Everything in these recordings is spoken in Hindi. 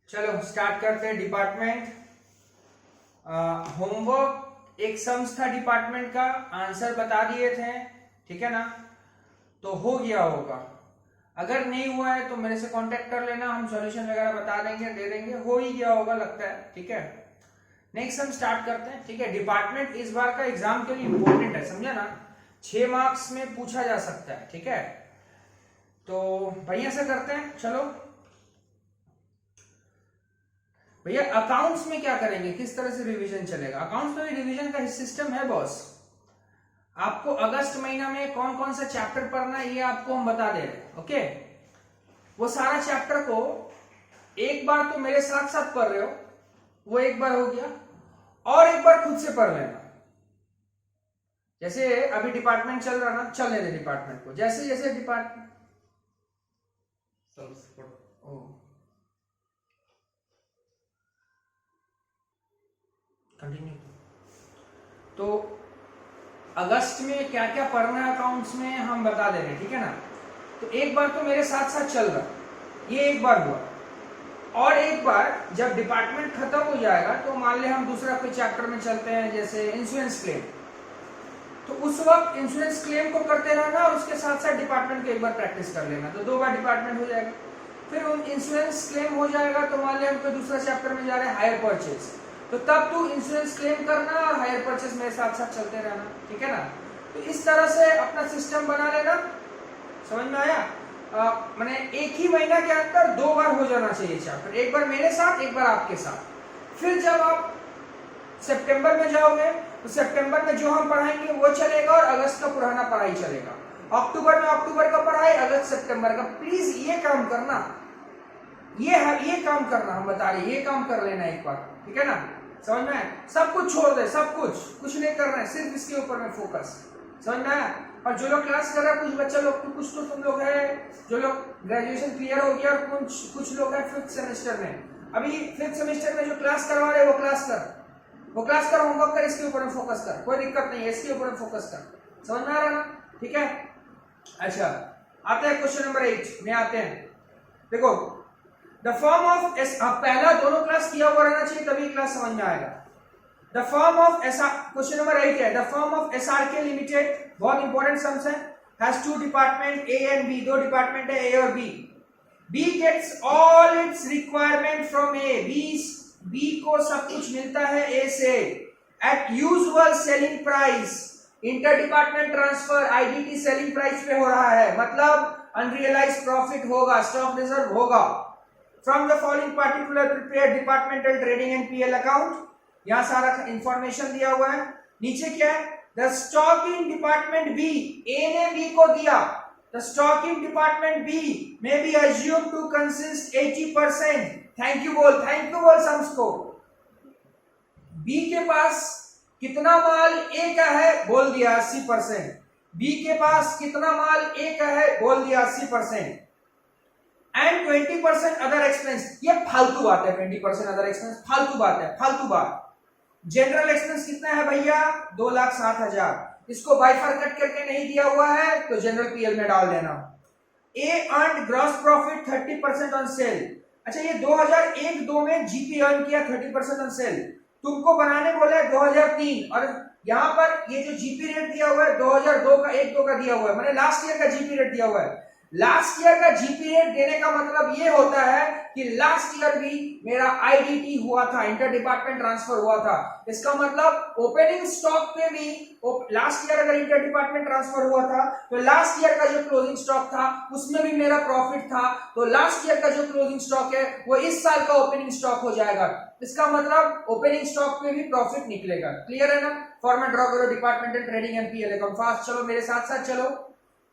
चलो स्टार्ट करते हैं। डिपार्टमेंट होमवर्क एक सम्स था डिपार्टमेंट का, आंसर बता दिए थे, ठीक है ना। तो हो गया होगा। अगर नहीं हुआ है तो मेरे से कांटेक्ट कर लेना, हम सॉल्यूशन वगैरह बता देंगे, दे देंगे। हो ही गया होगा लगता है, ठीक है। नेक्स्ट हम स्टार्ट करते हैं, ठीक है। डिपार्टमेंट इस बार का एग्जाम के लिए इंपॉर्टेंट है, समझा ना। 6 मार्क्स में पूछा जा सकता है, ठीक है। तो बढ़िया से करते हैं। चलो भैया, अकाउंट्स में क्या करेंगे, किस तरह से रिवीजन चलेगा। अकाउंट्स में भी रिवीजन का सिस्टम है बॉस। आपको अगस्त महीना में कौन कौन सा चैप्टर पढ़ना है ये आपको हम बता दे रहे हैं, ओके। वो सारा चैप्टर को एक बार तो मेरे साथ साथ पढ़ रहे हो, वो एक बार हो गया, और एक बार खुद से पढ़ लेना। जैसे अभी डिपार्टमेंट चल रहा ना, चलने दे डिपार्टमेंट को। जैसे जैसे डिपार्टमेंट कंटिन्यू। तो अगस्त में क्या क्या पढ़ना है अकाउंट्स में हम बता दे रहे हैं, ठीक है ना। तो एक बार तो मेरे साथ साथ चल रहा, ये एक बार हुआ। और एक बार जब डिपार्टमेंट खत्म हो जाएगा तो मान ले हम दूसरा कोई चैप्टर में चलते हैं, जैसे इंश्योरेंस क्लेम। तो उस वक्त इंश्योरेंस क्लेम को करते रहना और उसके साथ साथ डिपार्टमेंट को एक बार प्रैक्टिस कर लेना, तो 2 बार डिपार्टमेंट हो जाएगा। फिर इंश्योरेंस क्लेम हो जाएगा तो मान ले हम कोई दूसरा चैप्टर में जा रहे हैं, हायर परचेज। तो तब तू इंश्योरेंस क्लेम करना और हायर परचेज मेरे साथ साथ चलते रहना, ठीक है ना। तो इस तरह से अपना सिस्टम बना लेना। समझ में आया। मैंने एक ही महीना के अंदर 2 बार हो जाना चाहिए चैप्टर, एक बार मेरे साथ, एक बार आपके साथ। फिर जब आप सितंबर में जाओगे तो सितंबर में जो हम पढ़ाएंगे वो चलेगा और अगस्त का पुराना पढ़ाई चलेगा। अक्टूबर में अक्टूबर का पढ़ाई, अगस्त सितंबर का। प्लीज ये काम करना, ये काम करना, हम बता रहे ये काम कर लेना एक बार, ठीक है ना। समझ में आया। सब कुछ छोड़ दे, सब कुछ नहीं करना है, सिर्फ इसके ऊपर में फोकस। समझ में आया। और जो लोग क्लास कर रहे हैं, कुछ बच्चा लोग तो, कुछ तो तुम लोग है जो लोग ग्रेजुएशन क्लियर हो गया, और कुछ लोग है 5th सेमेस्टर में। अभी 5th सेमेस्टर में जो क्लास करवा रहे हैं वो क्लास कर, होमवर्क कर, इसके ऊपर में फोकस कर, कोई दिक्कत नहीं है, इसके ऊपर में फोकस कर। समझ में आ रहा ना, ठीक है। अच्छा, आते हैं क्वेश्चन नंबर 8 में। आते हैं, देखो द फॉर्म ऑफ पहला दोनों क्लास किया हुआ रहना चाहिए, तभी क्लास समझ में आएगा। The form of question number 8 है, the form of SRK limited, बहुत इंपॉर्टेंट सम्स है, has 2 department A and B, 2 department है ए और B. B gets all its requirement from A, B को सब कुछ मिलता है ए से, at usual selling price. Inter department transfer IDT selling price पे हो रहा है, मतलब अनरियलाइज्ड प्रॉफिट होगा, स्टॉक रिजर्व होगा। From the following particular prepare departmental trading and PL account. यहां सारा इंफॉर्मेशन दिया हुआ है। नीचे क्या है, the stock in department B, A ने बी को दिया, the stock in department B may be assumed to consist 80%। Thank you बोल सम्स को। बी के पास कितना माल ए का है, बोल दिया 80%। बी के पास कितना माल ए का है, बोल दिया 80%। एंड 20% अदर एक्सपेंस, ये फालतू बात है। 20% अदर एक्सपेंस फालतू बात है, फालतू बात। जनरल एक्सपेंस कितना है भैया, 2,60,000। इसको बाइफरकट करके नहीं दिया हुआ है तो जनरल पीएल में डाल देना। A earn gross profit 30% on sale. अच्छा, ये 2001-2 में जीपी अर्न किया 30% ऑन सेल। तुमको बनाने बोले 2003, और यहाँ पर ये जो जीपी रेट दिया हुआ है 2002 का 1-2 का दिया हुआ है, मैंने लास्ट ईयर का जीपी रेट दिया हुआ है। लास्ट ईयर का जीपी रेट देने का मतलब ये होता है कि लास्ट ईयर भी मेरा आईडीटी हुआ था, इंटर डिपार्टमेंट ट्रांसफर हुआ था। इसका मतलब ओपनिंग स्टॉक पे भी लास्ट ईयर अगर इंटर डिपार्टमेंट ट्रांसफर हुआ था तो लास्ट ईयर का जो क्लोजिंग स्टॉक था उसमें भी मेरा प्रॉफिट था, तो लास्ट ईयर का जो क्लोजिंग स्टॉक है वो इस साल का ओपनिंग स्टॉक हो जाएगा। इसका मतलब ओपनिंग स्टॉक पे भी प्रॉफिट निकलेगा। क्लियर है ना। फॉर्मेट ड्रॉ करो, departmental trading and PL account. Fast चलो, मेरे साथ साथ चलो।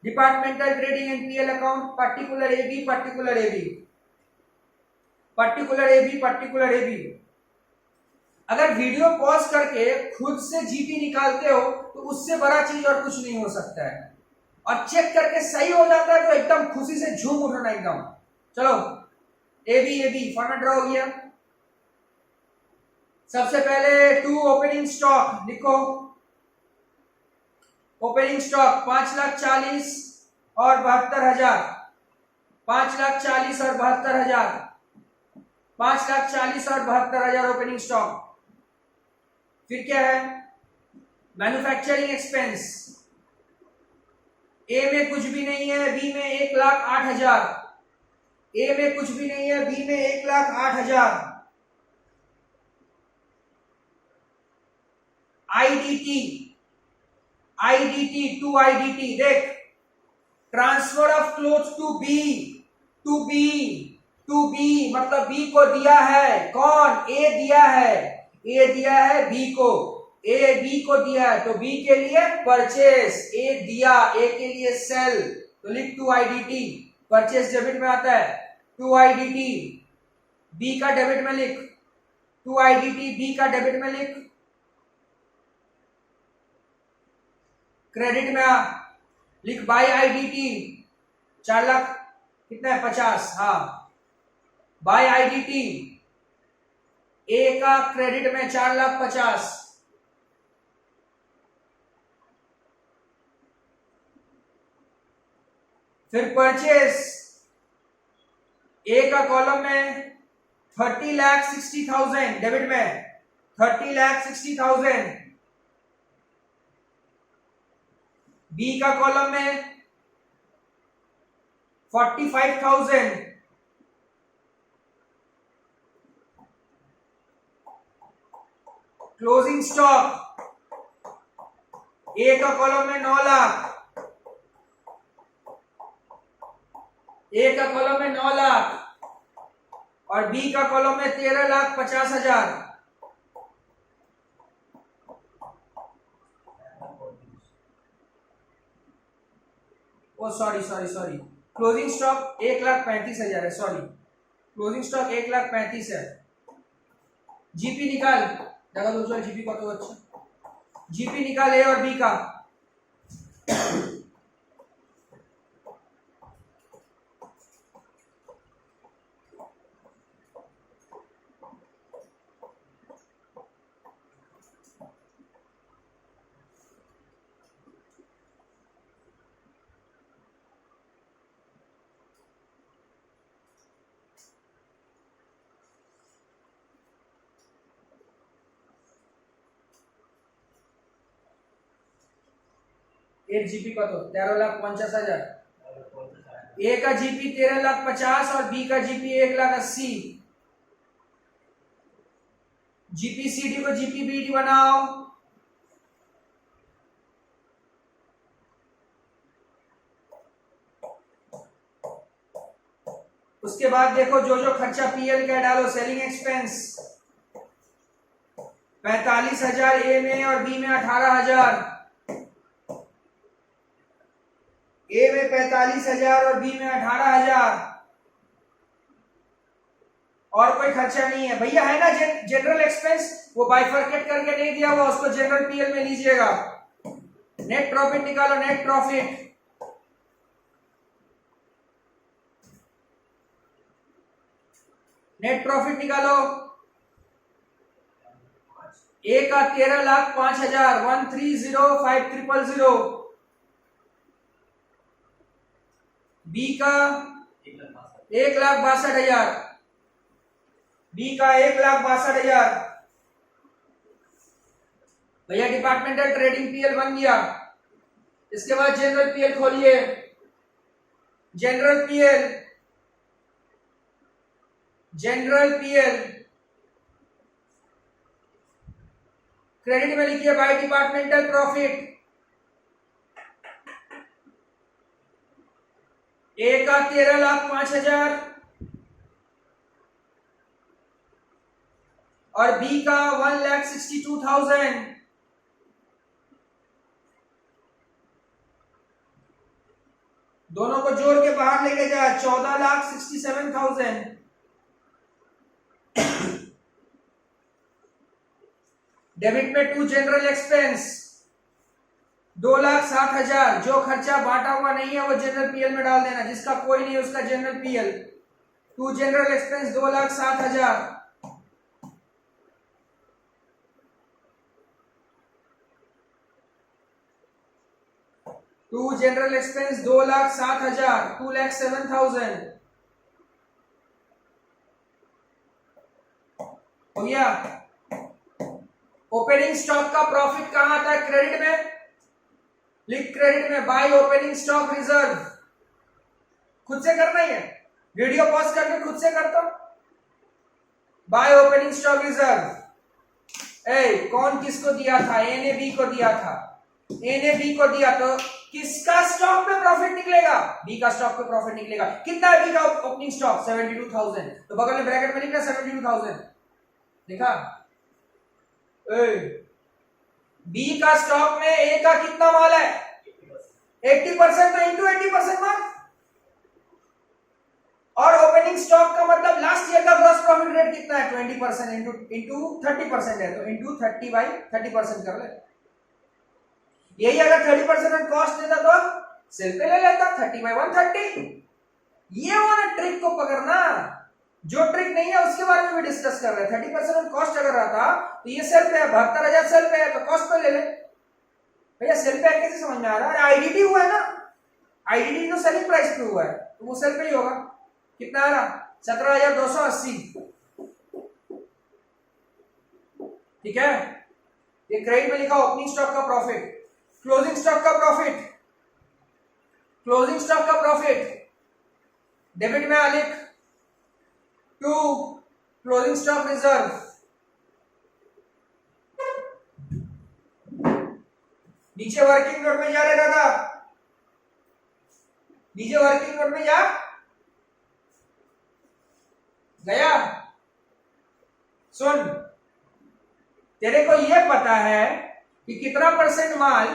Departmental trading and PL account, particular AB, particular AB, particular AB, particular AB. अगर वीडियो पॉज करके खुद से जीपी निकालते हो तो उससे बड़ा चीज और कुछ नहीं हो सकता है। और चेक करके सही हो जाता है तो एकदम खुशी से झूम उठना एकदम। चलो, एबी एबी फॉर्मेट ड्रॉ हो गया। सबसे पहले 2 ओपनिंग स्टॉक लिखो। ओपनिंग स्टॉक 5,40,000 और 72,000, 5,40,000 और 72,000। 5,40,000 और 72,000 ओपनिंग स्टॉक। फिर क्या है, मैन्युफैक्चरिंग एक्सपेंस। ए में कुछ भी नहीं है, बी में 1,08,000। ए में कुछ भी नहीं है, बी में 1,08,000। आईडीटी, आईडीटी टू आईडीटी, देख, transfer of cloth to B, to B, to B मतलब बी को दिया है। कौन? ए दिया है, ए दिया है बी को, ए बी को दिया है, तो बी के लिए परचेस, ए दिया, ए के लिए सेल, तो लिख टू आईडीटी। परचेस डेबिट में आता है, टू आईडीटी। बी का डेबिट में लिख, टू आईडीटी बी का डेबिट में लिख। क्रेडिट में आ, लिख बाय आईडीटी 4 लाख, कितना है 50, हाँ, बाय आईडीटी ए का क्रेडिट में 4,50,000। फिर परचेस ए का कॉलम में 30,60,000 डेबिट में, 30,60,000। बी का कॉलम में 45,000। क्लोजिंग स्टॉक ए का कॉलम में 9 लाख, ए का कॉलम में 9 लाख और बी का कॉलम में 13,50,000। Oh sorry sorry sorry, closing stock 1,35,000 है, सॉरी, क्लोजिंग स्टॉक 1,35,000 है। जीपी निकाल, जगह दूसरा जीपी का तो अच्छा, जीपी निकाल ए और बी का। एक जीपी का तो 13,50,000, ए का जीपी 13,50,000 और बी का जीपी 1,80,000। जीपी सीडी को जीपी बीडी बनाओ। उसके बाद देखो जो जो खर्चा पीएल का डालो, सेलिंग एक्सपेंस 45,000 ए में और बी में 18,000। ए में 45,000 और बी में 18,000। और कोई खर्चा नहीं है भैया, है ना जनरल एक्सपेंस, वो बाइफरकेट करके नहीं दिया हुआ, उसको जनरल पीएल में लीजिएगा। नेट प्रॉफिट निकालो, नेट प्रॉफिट नेट प्रॉफिट निकालो। ए का 13,05,000, 130,500। बी का 1,62,000, बी का 1,62,000। भैया डिपार्टमेंटल ट्रेडिंग पीएल बन गया। इसके बाद जनरल पीएल खोलिए, general PL, general PL credit में लिखिए बाय डिपार्टमेंटल प्रॉफिट। ए का 13,05,000 और बी का 1,62,000। दोनों को जोड़ के बाहर लेके जा, 14,67,000। डेबिट में टू जनरल एक्सपेंस 2,07,000। जो खर्चा बांटा हुआ नहीं है वो जनरल पीएल में डाल देना, जिसका कोई नहीं है उसका general PL. To general expense 2,07,000। To general expense 2,07,000, 2,07,000। हो गया। ओपनिंग स्टॉक का प्रॉफिट कहां आता है? क्रेडिट में। लिख क्रेडिट में, बाय ओपनिंग स्टॉक रिजर्व। खुद से करना ही है, वीडियो पॉज करके खुद से करता हूं। By opening stock reserve. कौन किसको दिया था? ए ने बी को दिया था। ए ने बी को दिया तो किसका स्टॉक पे प्रॉफिट निकलेगा? बी का स्टॉक पे प्रॉफिट निकलेगा। कितना है बी का ओपनिंग स्टॉक? 72,000। तो बगल में ब्रैकेट में लिखना 72,000। देखा? बी का स्टॉक में ए का कितना माल है? 80%। तो इंटू 80% माल। और ओपनिंग स्टॉक का मतलब लास्ट ईयर का ग्रॉस प्रॉफिट रेट कितना है? 20%। इंटू 30% है, तो इंटू 30/30% कर ले। यही अगर 30% कॉस्ट देता तो सेल पे ले लेता 30/130। ये वाला ट्रिक को पकड़ना। जो ट्रिक नहीं है उसके बारे में भी डिस्कस कर रहे हैं। 30% कॉस्ट अगर रहा था तो ये सेल पे है, 72,000 सेल पे है, तो कॉस्ट पे ले ले। भैया सेल पे कैसे समझ में आ रहा है? आईडीटी हुआ है ना, आईडीटी तो सेलिंग प्राइस पे हुआ है, तो वो सेल पे ही होगा। कितना आ रहा? 17,280। ठीक है। ये क्रेडिट में लिखा ओपनिंग स्टॉक का प्रॉफिट। क्लोजिंग स्टॉक का प्रॉफिट, क्लोजिंग स्टॉक का प्रॉफिट डेबिट में लिख टू क्लोजिंग स्टॉक रिजर्व। नीचे वर्किंग नोट में जा रहे दादा, नीचे वर्किंग नोट में जा। गया? सुन, तेरे को यह पता है कि कितना परसेंट माल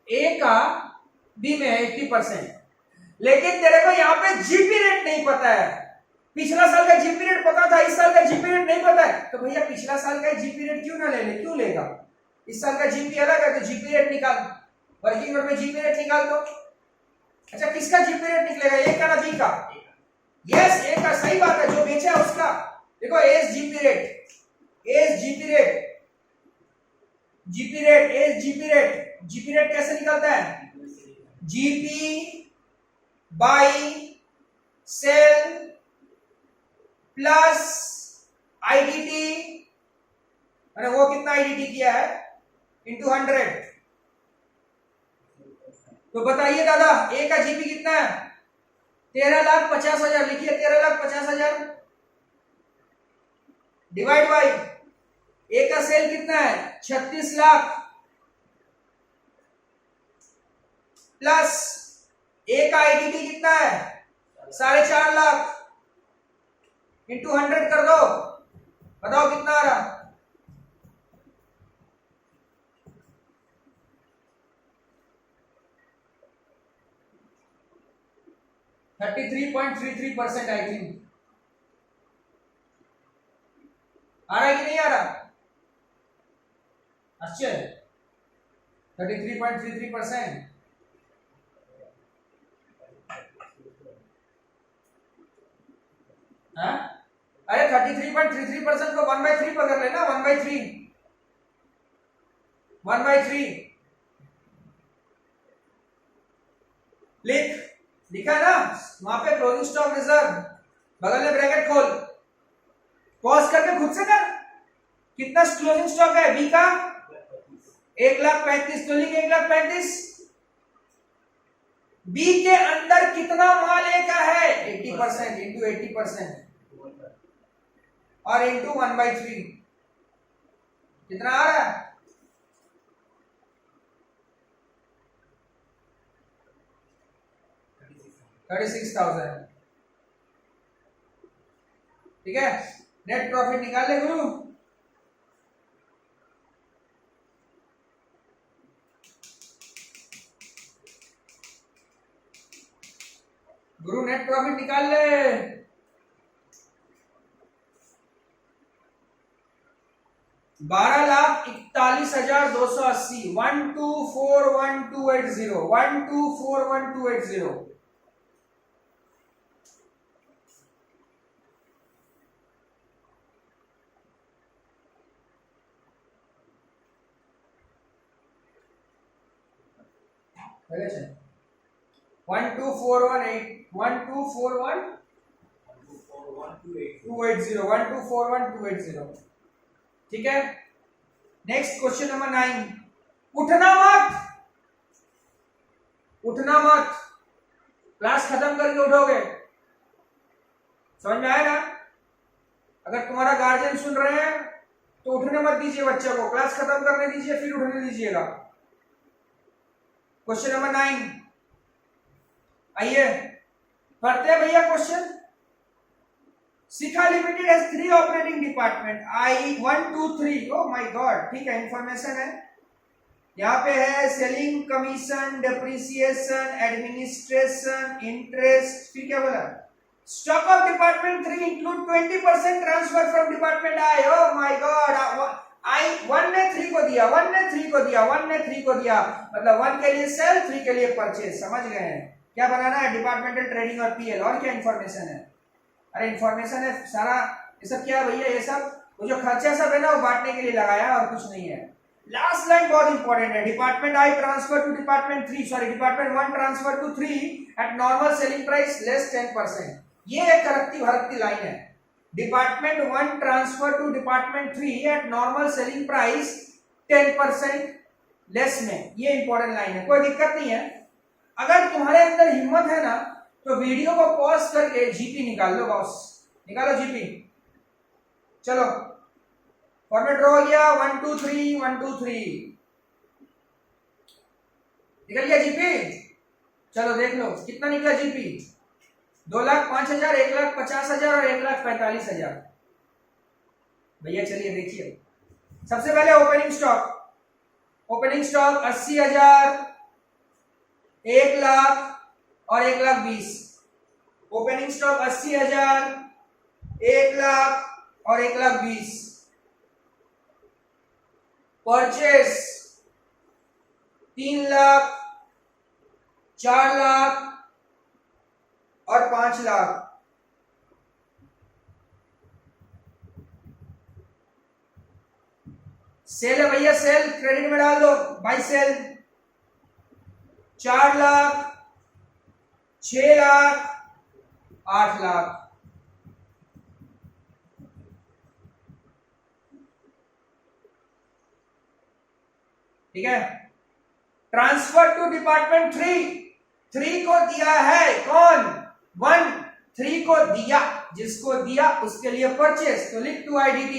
ए का बी में है? 80%। लेकिन तेरे को यहां पे जीपी रेट नहीं पता है। पिछला साल का जीपी रेट पता था, इस साल का जीपी रेट नहीं पता है, तो भैया पिछला साल का जीपी रेट क्यों ना ले ले? क्यों लेगा? इस साल का जीपी अलग है, तो जीपी रेट निकाल, वर्किंग नोट में जीपी रेट निकाल दो। अच्छा, किसका जीपी रेट निकलेगा? ए का ना बी का? यस, ए का। सही बात है, जो बेचा है उसका। देखो S GP rate, S GP rate, GP rate, S GP rate. GP rate कैसे निकलता है? GP by sale plus IDT, अरे वो कितना आईडीटी किया है? इंटू 100। तो बताइए दादा, ए का जीपी कितना है? 13,50,000। लिखिए 13,50,000 डिवाइड बाई ए का सेल कितना है? 36 लाख प्लस ए का आईडीटी कितना है? 4.5 लाख इंटू 100 कर दो, बताओ कितना आ रहा? %33.33 आई थिंक। आ रहा है कि नहीं आ रहा? अच्छा, 33.33%। हाँ? अरे 33.33% को 1/3 पकड़ लेना। 1/3, 1/3 लिख। लिखा ना वहां पे? क्लोजिंग स्टॉक रिजर्व, बगल में ब्रैकेट खोल, पॉज करके खुद से कर। कितना क्लोजिंग स्टॉक है बी का? 1,35,000। तो लिख 1,35,000। बी के अंदर कितना माल ए का है? 80%। इंटू 80% और इंटू 1/3 कितना आ रहा है? 36,000। ठीक है। नेट प्रॉफिट निकाल ले गुरु। गुरु नेट प्रॉफिट निकाल ले। 12,41,280। 1241280, 1241280। पहले चल 1241280, 1241280। ठीक है, नेक्स्ट क्वेश्चन नंबर 9, उठना मत, उठना मत, क्लास खत्म करके उठोगे, समझ में आया ना? अगर तुम्हारा गार्जियन सुन रहे हैं तो उठने मत दीजिए बच्चे को, क्लास खत्म करने दीजिए फिर उठने दीजिएगा। क्वेश्चन नंबर 9, आइए पढ़ते हैं भैया question. Shikha limited has 3 operating department, I 1 2 3, oh my god, ठीक है, इंफॉर्मेशन है यहाँ पे है, selling commission, depreciation, administration, interest, फिर क्या बोला, stock of department 3 include 20% transfer from department I, oh my god, I 1 ने 3 को दिया, 1 ने 3 को दिया, 1 ने 3 को दिया, मतलब 1 के लिए सेल, 3 के लिए परचेज, समझ गए हैं? क्या बनाना है, डिपार्टमेंटल ट्रेडिंग और पीएल, और क्या इंफॉर्मेशन है? अरे इंफॉर्मेशन है सारा, ये सब क्या है भैया, ये सब वो जो खर्चा सब है ना वो बांटने के लिए लगाया है और कुछ नहीं है। लास्ट लाइन बहुत इंपॉर्टेंट है, department I transfer to department 3, sorry department 1 transfer to 3 at normal selling price less 10%, ये एक करक्ती भरकती लाइन है, department 1 transfer to department 3 at normal selling price 10% less में, ये इंपॉर्टेंट लाइन है, कोई दिक्कत नहीं है। अगर तुम्हारे अंदर हिम्मत है ना तो वीडियो को पॉज करके जीपी निकाल लो बॉस, निकालो जीपी, चलो फॉर्मेट ड्रॉ हो गया, 1 2 3 1 2 3, निकल गया जीपी, चलो देख लो कितना निकला जीपी, 2,05,000, 1,50,000 और 1,45,000। भैया चलिए देखिए, सबसे पहले ओपनिंग स्टॉक, ओपनिंग स्टॉक 80,000, 1,00,000 और 1,20,000, ओपनिंग स्टॉक 80,000, 1,00,000 और 1,20,000, परचेस 3,00,000, 4,00,000 और 5,00,000, सेल है भैया, सेल क्रेडिट में डाल दो, बाई सेल 4,00,000, 6,00,000, 8,00,000, ठीक है। ट्रांसफर टू डिपार्टमेंट 3 को दिया है कौन, 1 3 को दिया, जिसको दिया उसके लिए परचेस, तो लिख 2 IDT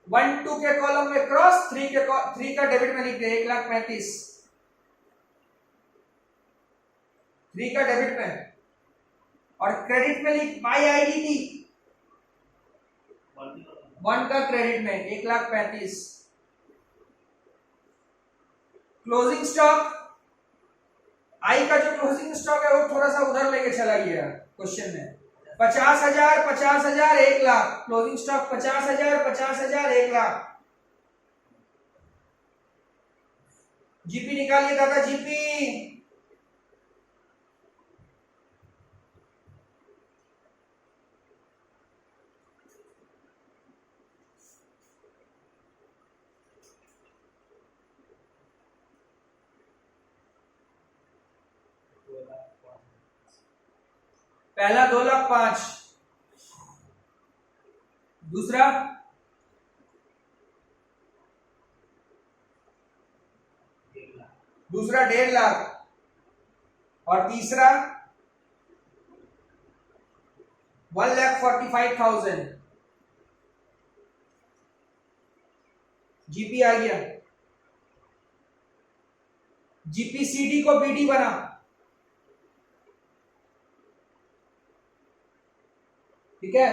1 2 के कॉलम में क्रॉस, 3 का डेबिट में लिख दे, 1,35,000, 3 का डेबिट में, और क्रेडिट में लिख बाई IDT 1 का क्रेडिट में 1,35,000। क्लोजिंग स्टॉक, आई का जो क्लोजिंग स्टॉक है वो थोड़ा सा उधर लेके चला गया क्वेश्चन में, 50,000, 50,000, 1,00,000, क्लोजिंग स्टॉक 50,000, 50,000, 1,00,000। जीपी निकालिए दादा, जीपी पहला 2,05,000, दूसरा 1,50,000 और तीसरा 1,45,000। जीपी आ गया, जीपीसीडी को बीडी बना, ठीक है।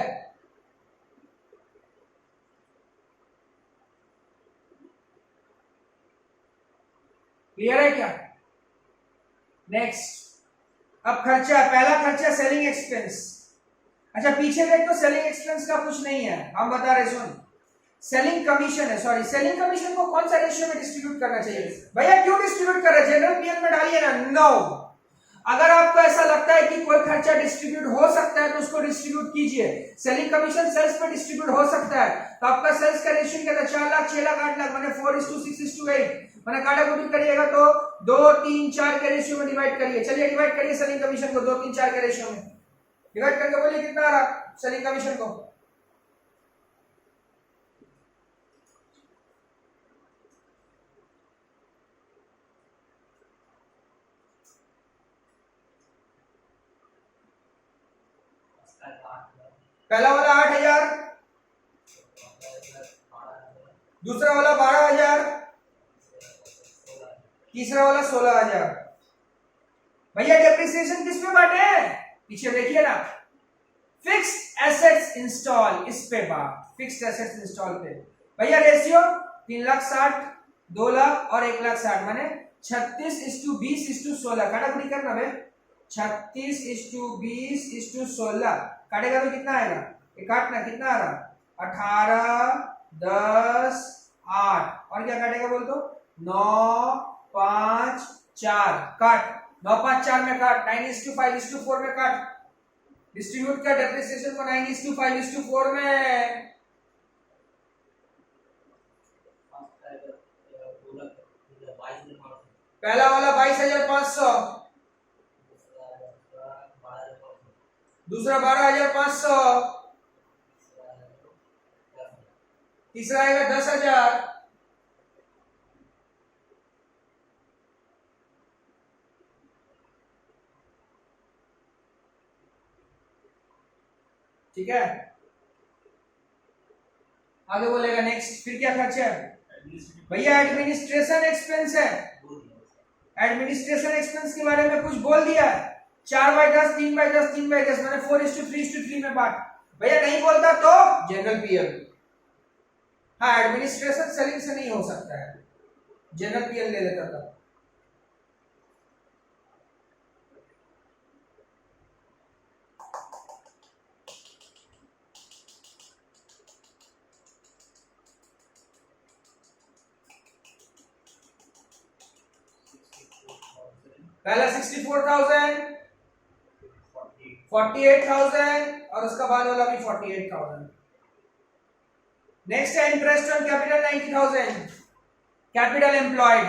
क्लियर है क्या? नेक्स्ट, अब खर्चा, पहला खर्चा सेलिंग एक्सपेंस। अच्छा पीछे देख तो सेलिंग एक्सपेंस का कुछ नहीं है, हम बता रहे, सुन, सेलिंग कमीशन है, सॉरी सेलिंग कमीशन को कौन सा रेशियो में डिस्ट्रीब्यूट करना चाहिए भैया, क्यों डिस्ट्रीब्यूट कर रहे हैं, जनरल पीएल में डालिए ना, नो। अगर आपको ऐसा लगता है कि कोई खर्चा डिस्ट्रीब्यूट हो सकता है तो उसको डिस्ट्रीब्यूट कीजिए। सेलिंग कमीशन सेल्स पे डिस्ट्रीब्यूट हो सकता है, तो आपका सेल्स का रेशियो क्या था, 4,00,000, 6,00,000, 8,00,000, मैंने 4:6:8, मैंने काटा कुटी करिएगा तो 2, 3, 4 के रेशियो में डिवाइड करिए। चलिए डिवाइड करिए सेलिंग कमीशन को 2, 3, 4 के रेशियो में डिवाइड करके बोलिए कितना आ रहा सेलिंग कमीशन को, पहला वाला 8,000, दूसरा वाला 12,000, तीसरा वाला 16,000। भैया डेप्रिसिएशन किस पे बांटे हैं? पीछे देखिए ना, फिक्स्ड एसेट्स इंस्टॉल, इस पे बात, फिक्स्ड एसेट्स इंस्टॉल पे। भैया रेशियो 3,60,000, 2 लाख और 1,60,000, माने 36:20:16। काटाकुटी करना भाई, 36:20:16 काटेगा तो कितना आएगा? ये काटना, कितना आ रहा? 18, 10, 8 और क्या काटेगा बोल तो? 9, 5, 4 काट, 9, 5, 4 में काट, 9:5:4 में काट, डिस्ट्रीब्यूट कर डेप्रिसिएशन को 9:5:4 में। पहला वाला 22,500, दूसरा 12,500, तीसरा आएगा 10,000, ठीक है। आगे बोलेगा नेक्स्ट, फिर क्या खर्चा है भैया? एडमिनिस्ट्रेशन एक्सपेंस है। एडमिनिस्ट्रेशन एक्सपेंस के बारे में कुछ बोल दिया है, 4/10, 3/10, 3/10 मैंने 4:3:3 में बांट। भैया नहीं बोलता तो जनरल पीएल। हाँ, एडमिनिस्ट्रेशन सेलिंग से नहीं हो सकता है, जनरल पीएल ले लेता था। पहला 64,000, 48,000 और उसका बाद वाला भी 48,000। नेक्स्ट है interest on capital 90,000। Capital employed,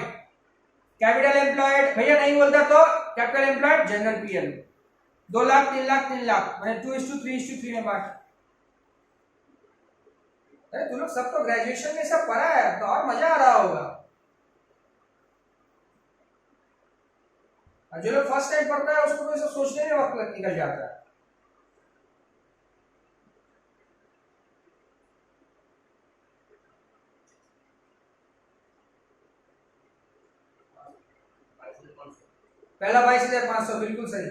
capital employed भैया नहीं बोलता तो capital employed general PL. 2 lakh, 3 lakh, 3 lakh मैंने 2:3:3 में बांट। अरे तुम लोग सब तो ग्रेजुएशन में सब पढ़ा है तो और मजा आ रहा होगा। जो लोग फर्स्ट टाइम पढ़ता है उसको तो सब सोचने में वक्त निकल जाता है। पहला 22,500 बिल्कुल सही,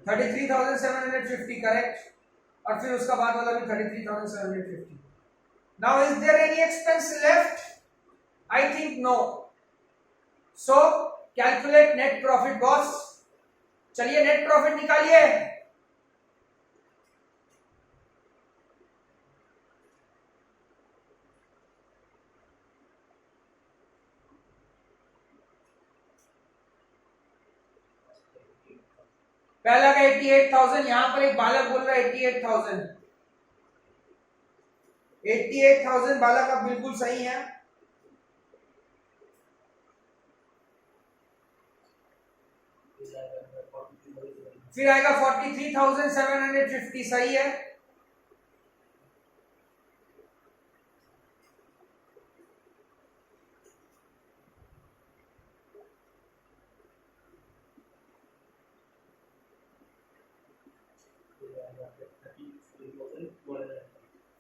33,750 करेक्ट, और फिर उसका बाद वाला भी 33,750। Now is there any expense left? I think no. So calculate net profit boss. चलिए नेट प्रॉफिट निकालिए। पहला का 88,000, यहां पर एक बालक बोल रहा है 88,000। 88,000 बालक का बिल्कुल सही है। फिर आएगा 43,750, सही है।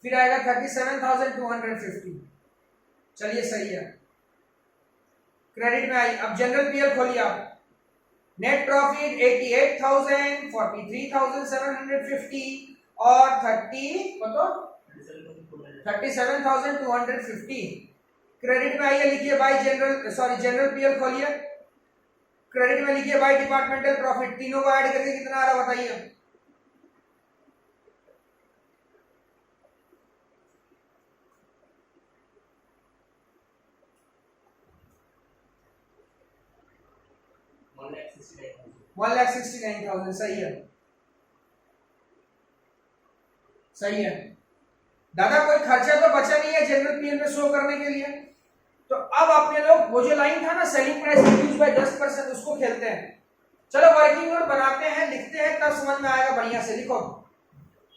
फिर आएगा 37,250, चलिए सही है। क्रेडिट में आई। अब जनरल पीएल खोलिए आप। नेट प्रॉफिट 88,000, 43,750 और 37,250। क्रेडिट में आइए, लिखिए bye general, sorry general PL खोलिए। क्रेडिट में लिखिए बाय डिपार्टमेंटल प्रॉफिट। तीनों को ऐड करके कितना आ रहा बताइए? $1,69,000, सही है, सही है। दादा कोई खर्चा तो बचा नहीं है जनरल पीएल में शो करने के लिए। तो अब अपने लोग वो जो लाइन था ना सेलिंग प्राइस रिड्यूस बाय 10%, उसको खेलते हैं। चलो वर्किंग नोट बनाते हैं, लिखते हैं, तब समझ में आएगा। बढ़िया से लिखो,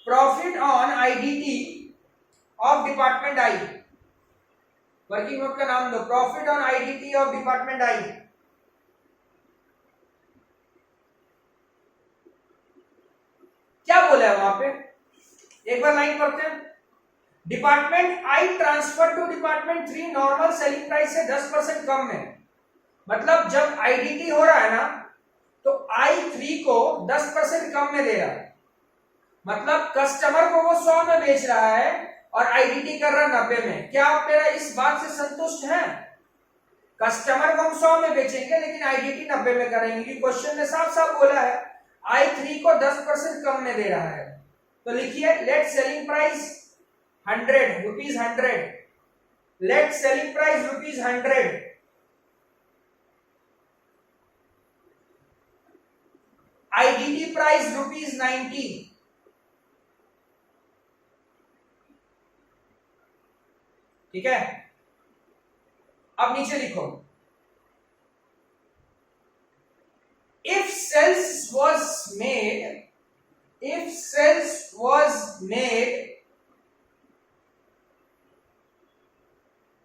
profit on IDT of department I. Working note का नाम दो, profit on IDT of department I. क्या बोला है वहां पे, एक बार लाइन पढ़ते हैं। Department I transfer to department 3 normal selling price से 10% कम में। मतलब जब आईडीटी हो रहा है ना तो I3 को 10% कम में दे रहा है। मतलब कस्टमर को वो 100 में बेच रहा है और आईडीटी कर रहा है 90 में। क्या आप मेरा इस बात से संतुष्ट हैं? कस्टमर को हम 100 में बेचेंगे लेकिन आईडीटी 90 में करेंगे, क्योंकि क्वेश्चन में साफ साफ बोला है I3 को 10% कम में दे रहा है। तो लिखिए let selling price 100 rupees 100, let selling price rupees 100, IDT price rupees 90। ठीक है, अब नीचे लिखो if sales was made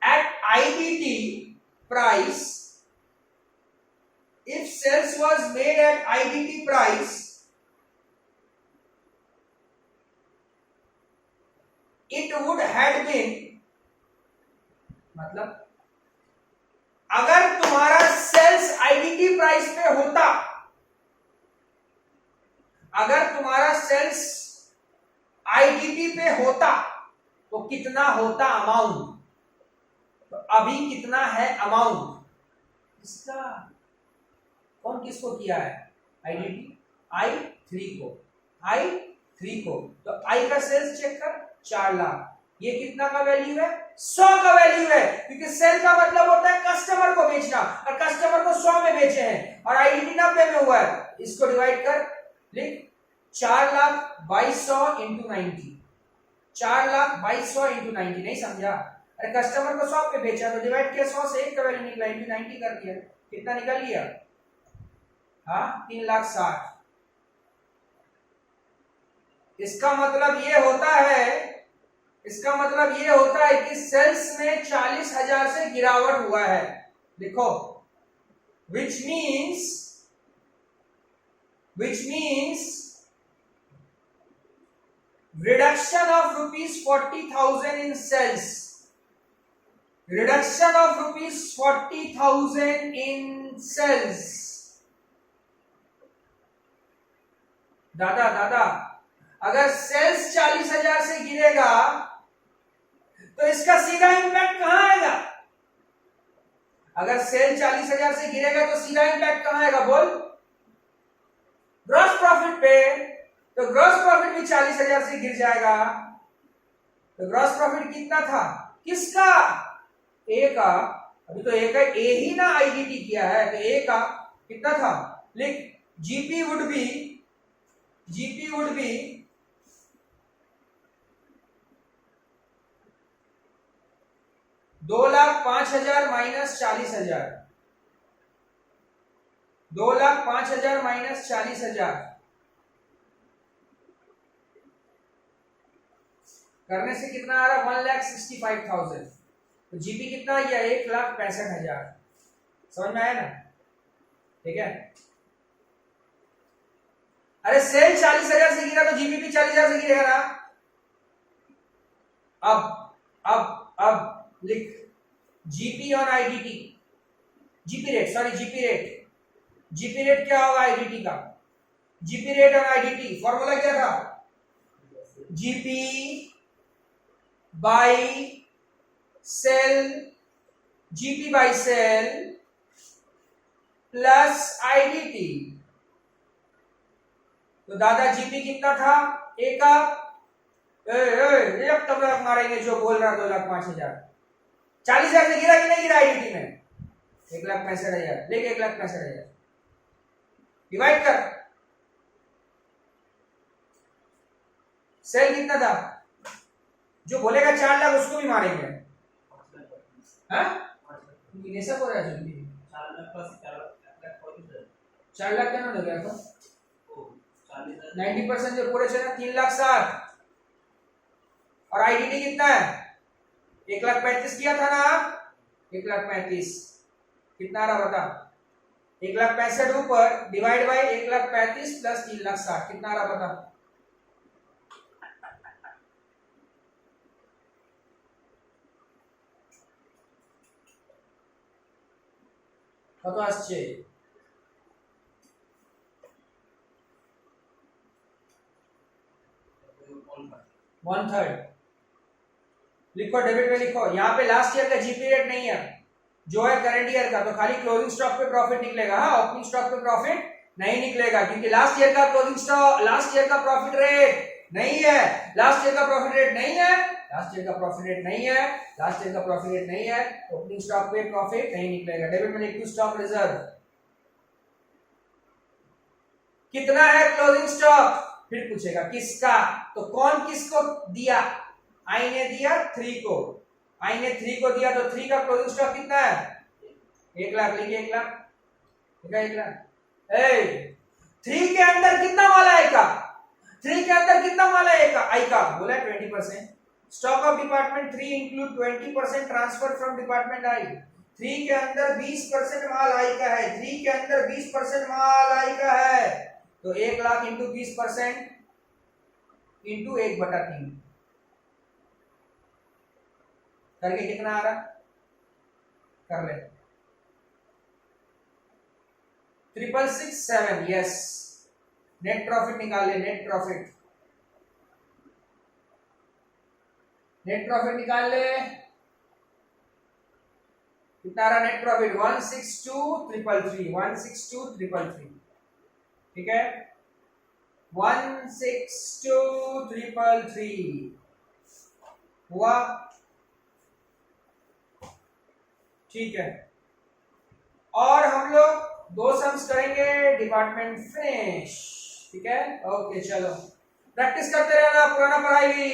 at IDT price, if sales was made at IDT price, it would have been, मतलब अगर तुम्हारा सेल्स आईडीटी प्राइस पे होता, अगर तुम्हारा सेल्स आईडीटी पे होता तो कितना होता अमाउंट, तो अभी कितना है अमाउंट इसका, कौन किसको किया है आईडीटी, I3 को, तो आई का सेल्स चेक कर 4 लाख, ये कितना का वैल्यू है 100 का वैल्यू है, क्योंकि सेल का मतलब होता है कस्टमर को बेचना और कस्टमर को 100 में बेचे हैं और आईडीटी 90 में हुआ है। इसको डिवाइड कर, लिख 4,22,100 इंटू 90, 4,22,100 इंटू 90। नहीं समझा? अरे कस्टमर को 100 पे बेचा तो डिवाइड किया 100 से, 1 का वैल्यू निकला इंटू 90 कर दिया, कितना निकल लिया, हाँ 3,60,000। इसका मतलब ये होता है, इसका मतलब ये होता है कि सेल्स में 40,000 से गिरावट हुआ है। देखो which means reduction of rupees 40,000 in sales, reduction of rupees 40,000 in sales। दादा अगर सेल्स 40,000 से गिरेगा तो इसका सीधा इंपैक्ट कहां आएगा, अगर सेल 40,000 से गिरेगा तो सीधा इंपैक्ट कहां आएगा बोल, ग्रॉस प्रॉफिट पे। तो ग्रॉस प्रॉफिट भी 40,000 से गिर जाएगा, तो ग्रॉस प्रॉफिट कितना था किसका, ए का, अभी तो ए का ए ही ना आईडीटी किया है, तो ए का कितना था, लिख GP would be 2,05,000 minus 40,000, 2,05,000 minus 40,000 करने से कितना आ रहा, 1,65,000। तो जीपी कितना आ गया, 1,65,000। समझ में आया ना? ठीक है, अरे सेल 40,000 से गिरा तो जीपी भी 40,000 से गिरेगा ना। अब लिख GP on IDT, GP rate क्या होगा आईडीटी का, GP rate on IDT formula क्या था, GP by sale, GP by sale plus IDT. तो दादा जीपी कितना था, ए का तब मारेंगे जो बोल रहा 2,05,000, 40,000 से गिरा कि नहीं गिरा आईडीटी में, 1,65,000, लेके 1,65,000 डिवाइड कर, सेल कितना था, जो बोलेगा 4 लाख उसको भी मारेंगे, हाँ ऐसा हो रहा है, 4 लाख क्या ना लग गया था, 90% जो पूरे चले 3,60,000 और आईडीटी कितना है 1,35,000 किया था ना, 1,35,000 कितना रहा बता, 1,65,000 ऊपर डिवाइड बाय 1,35,000 प्लस 3,60,000 कितना रहा बता, কত আসছে 1/3 लिखो, डेबिट में लिखो। यहाँ पे लास्ट ईयर का जीपी रेट नहीं है, जो है करंट ईयर का, तो खाली क्लोजिंग स्टॉक पे प्रॉफिट निकलेगा। हाँ, ओपनिंग स्टॉक पे प्रॉफिट नहीं निकलेगा, क्योंकि लास्ट ईयर का क्लोजिंग स्टॉक, लास्ट ईयर का प्रॉफिट रेट नहीं है, लास्ट ईयर का प्रॉफिट रेट नहीं है, लास्ट ईयर का प्रॉफिट रेट नहीं है, लास्ट ईयर का प्रॉफिट रेट नहीं है, ओपनिंग स्टॉक पे प्रॉफिट नहीं निकलेगा। डेबिट में लिखो स्टॉक रिजर्व कितना है, क्लोजिंग स्टॉक, फिर पूछेगा किसका, तो कौन किसको दिया, आई ने दिया 3 को, आई ने 3 को दिया, तो 3 का क्लोजिंग स्टॉक कितना है 1 लाख, लिखिए 1 लाख, ठीक है 1 लाख। ए 3 के अंदर कितना माल आएगा, 3 के अंदर कितना माल आएगा, आई का बोला 20%। Stock of department 3 include 20% transfer from department आई। 3 के अंदर 20% माल आई का है, 3 के अंदर 20% माल आई का है, तो 1 लाख इंटू 20% इंटू 1/3 करके कितना आ रहा, कर ले 667, यस। नेट प्रॉफिट निकाल ले, नेट प्रॉफिट, नेट प्रॉफिट निकाल ले, कितना आ रहा नेट प्रॉफिट 162,333, 162,333, ठीक है 162,333 हुआ, ठीक है। और हम लोग 2 सम्स करेंगे, डिपार्टमेंट फिनिश, ठीक है। ओके चलो प्रैक्टिस करते रहना, पुराना पढ़ाई भी।